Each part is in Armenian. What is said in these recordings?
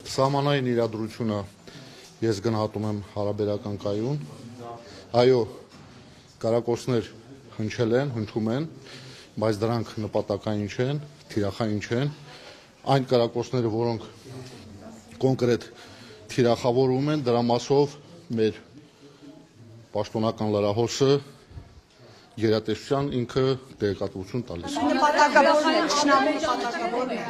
Սահմանային իրադրությունը ես գնահատում եմ հարաբերական կայուն, այո, կարակորցներ հնչել են, հնչում են, բայց դրանք նպատակային չեն, թիրախային չեն, այն կարակորցները, որոնք կոնկրետ թիրախավորում են, դրա մասով մեր պաշտոնական լրահոսը գերատեսչության ինքը տեղեկատվություն տալիս է։ Նպատակավորն է, ճշնամու նպատակավորն է։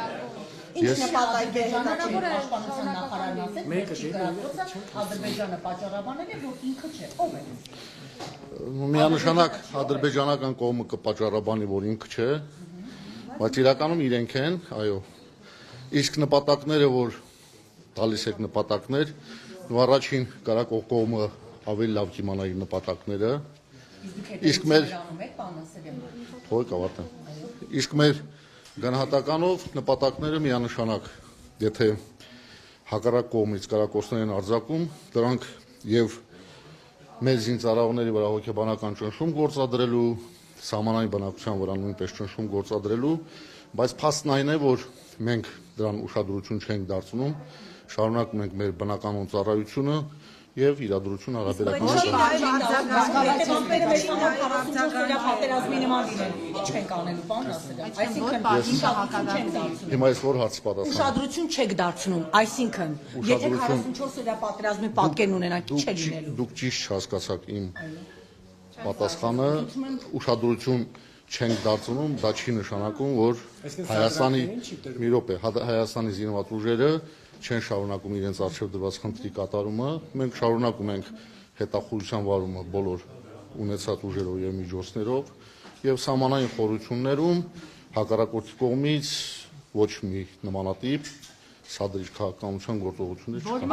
Ինչ նպատակ է Պաշտպանության նախարարն ասել, որ Ադրբեջանը պատճառաբանել է, որ ինքը չէ, ով է։ Միանշանակ ադրբեջանական կողմը կպատճառաբանի, որ ինքը չէ, բայց իրականում իրենք են, այո։ Իսկ նպատակները, որ տալիս եք նպատակներ, առաջին կարակող կողմը ավելի լավ կիմանա իր նպատակները։ Իսկ մեր իսկ մեր գնահատականով նպատակները միանշանակ, եթե հակառակ կողմից կարակորցներ են արձակում, դրանք եւ մեր զինծառայողների վրա հոգեբանական ճնշում գործադրելու, սահմանային բնակության վրա նույնպես ճնշում գործադրելու, բայց փաստն այն է, որ մենք դրան ուշադրություն չենք դարձնում, շարունակում ենք մեր բնականոն ծառայությունը եւ իրադրություն հարաբերական պատերազմի նման լինել։ Ինչ ենք անելու, պարոն Ասելյան։ Հիմա ես որ հարց պատասխան։ Ուշադրություն չեք դարձնում, այսինքն, եթե 44 օրյա պատերազմի պատկերն ունենանք, ինչ է լինելու։ Դուք ճիշտ չհասկացաք իմ պատասխանը, ուշադրություն չենք դարձնում, դա չի նշանակում, որ Հայաստանի մի րոպե, Հայաստանի զինված ուժերը չեն շարունակում իրենց արժեվ դրված խնդրի կատարումը, մենք շարունակում ենք հետախուզության վարումը բոլոր ունեցած ուժերով եւ միջոցներով եւ սահմանային խորություններում հակառակորդի կողմից ոչ մի նմանատիպ սադրիչ քաղաքականության գործողություններ չկան։